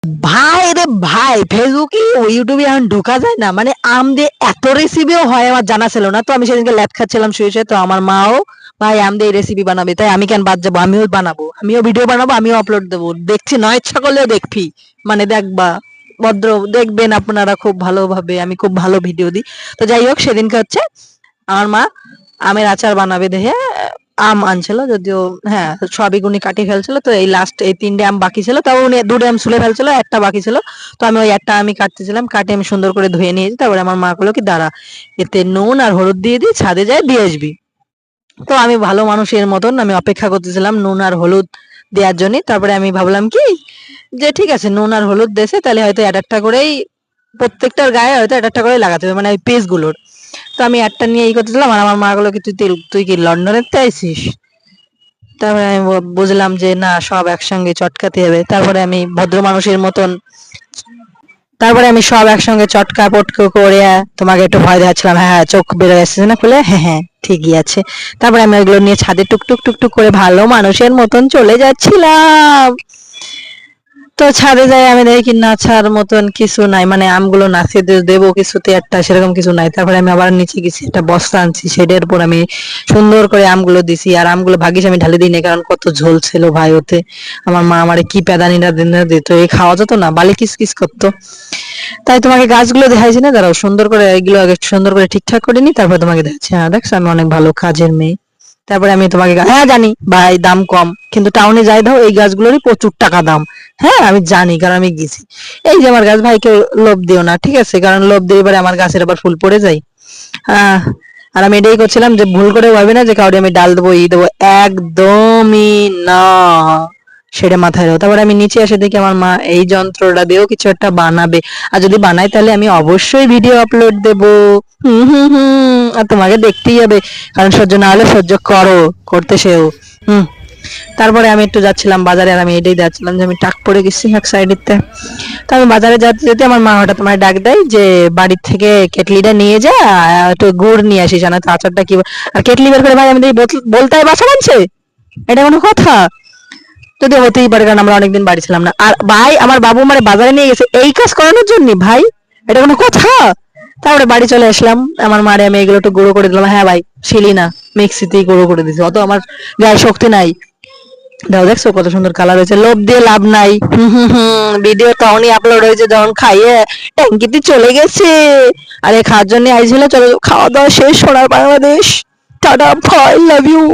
ভাই রে ভাই, ফেসবুকে ও ইউটিউবে এখন ঢোকা যায় না, মানে আম দিয়ে এত রেসিপিও হয় আমার জানা ছিল না। তো আমি সেদিনকে ল্যাদ খাচ্ছিলাম শুয়ে শুয়ে, তো আমার মাও ভাই আম দিয়ে রেসিপি বানাবে, তাই আমি কেন বাদ যাবো, আমিও বানাবো, আমিও ভিডিও বানাবো, আমিও আপলোড দেবো। দেখছি নয় ইচ্ছা করলেও দেখবি, মানে দেখবা, ভদ্র দেখবেন আপনারা খুব ভালোভাবে, আমি খুব ভালো ভিডিও দিই। তো যাই হোক, সেদিনকে হচ্ছে আমার মা আমের আচার বানাবে দেখে আম আনছিল, যদিও হ্যাঁ সবই উনি কাটিয়ে ফেলছিল। তো এই লাস্ট এই 3টে আম বাকি ছিল, তাও উনি 2টে আম ছুলে ফেলছিল, একটা বাকি ছিল। তো আমি ওই একটা আমি কাটতেছিলাম, কাটে আমি সুন্দর করে ধুয়ে নিয়েছি। তারপরে আমার মা বললো কি দাঁড়া, এতে নুন আর হলুদ দিয়ে দিই, ছাদে যায় দিয়ে আসবি। তো আমি ভালো মানুষের মতন আমি অপেক্ষা করতেছিলাম নুন আর হলুদ দেওয়ার জন্য। তারপরে আমি ভাবলাম কি যে ঠিক আছে, নুন আর হলুদ দেশে তাহলে হয়তো একটা করেই প্রত্যেকটার গায়ে হয়তো একটা করে লাগাতে হবে, মানে ওই পিস গুলোর। তো আমি একটা নিয়ে এই করতেছিলাম, আর আমার মা গুলো কি তুই কি লন্ডনের তে আইছিস? তারপরে আমি বুঝলাম যে না, সব একসঙ্গে চটকাতে হবে। তারপরে আমি ভদ্র মানুষের মতন, তারপরে আমি সব একসঙ্গে চটকা পটকো করে তোমাকে একটু ভয় দেখাচ্ছিলাম, হ্যাঁ হ্যাঁ চোখ বেরো যাচ্ছে না খুলে, হ্যাঁ হ্যাঁ ঠিকই আছে। তারপরে আমি ওইগুলো নিয়ে ছাদে টুকটুক টুকটুক করে ভালো মানুষের মতন চলে যাচ্ছিলাম। তো ছাদে যাই আমি দেখি নাচার মতন কিছু নাই, মানে আমগুলো নাচিয়ে দেবো কিছুতে একটা, সেরকম কিছু নাই। তারপরে আমি আবার নিচে গেছি, একটা বস্তা আনছি, সেটার উপর আমি সুন্দর করে আমগুলো দিছি। আর আমগুলো ভাগ্যিস আমি ঢালে দিই না, কারণ কত ঝোল ছিল ভাই ওতে। আমার মা আমারে কি প্যাদানিটা দিত, এই খাওয়া যেত না, বালি কিস কিস করতো। তাই তোমাকে গাছগুলো দেখাইছি না, দাঁড়াও সুন্দর করে এগুলো আগে সুন্দর করে ঠিকঠাক করে নি, তারপর তোমাকে দেখাচ্ছি। হ্যাঁ দেখছো আমি অনেক ভালো কাজের মেয়ে। তারপরে আমি তোমাকে হ্যাঁ জানি ভাই দাম কম, কিন্তু টাউনে যাই দাও এই গাছগুলোরই প্রচুর টাকা দাম। হ্যাঁ আমি জানি, কারণ আমি গেছি। এই যে আমার গাছ, ভাই কেউ লোভ দিও না ঠিক আছে, কারণ লোভ দিয়ে এবারে আমার গাছের আবার ফুল পড়ে যায়। আহ আর আমি এটাই করছিলাম যে ভুল করে ভাবি না যে কাউকে আমি ডাল দেবো ই দেবো, একদমই না, সেটা মাথায় রাখো। তারপরে আমি নিচে এসে দেখি আমার মা এই যন্ত্রটা দিয়েও কিছু একটা বানাবে, আর যদি বানাই তাহলে আমি অবশ্যই ভিডিও আপলোড দেব। হুম হুম হুম, আর তোমাকে দেখতেই হবে, কারণ সহ্য না হলে সহ্য করো, করতে সেও। হুম। তারপরে আমি একটু যাচ্ছিলাম বাজারে, আর আমি এটাই যাচ্ছিলাম যে আমি টাক পড়ে গেছি এক সাইডেতে। তো আমি বাজারে যেতে যেতে আমার মা হঠাৎ তোমার ডাক দেয় যে বাড়ির থেকে কেটলিটা নিয়ে যা, একটু গুড় নিয়ে আসিস, জানা তো আচারটা কি। আর কেটলি বের করে ভাই আমি দেখি বলতে হয় বাসা বানছে, এটা কোনো কথা? যদি হতেই পারে, কারণ আমরা অনেকদিন বাড়ি ছিলাম না। আর ভাই আমার বাবু মানে বাজারে নিয়ে গেছে এই কাজ করানোর জন্য, ভাই এটা কোনো কথা? তারপরে বাড়ি চলে আসলাম, আমার মারে আমি এগুলো একটু গুঁড়ো করে দিলাম। হ্যাঁ ভাই শিলি না, মিক্সিতেই গুঁড়ো করে দিছি, অত আমার গায়ে শক্তি নাই। দাও দেখছো কত সুন্দর কালার হয়েছে, লোভ দিয়ে লাভ নাই। হুম হুম হুম, ভিডিও তখনই আপলোড হয়েছে যখন খাইয়ে ট্যাঙ্কিতে চলে গেছে। আরে খাওয়ার জন্য আইছিল, চলো খাওয়া দাওয়া শেষ, সোনার Bangladesh, ta-ta, bye, love you.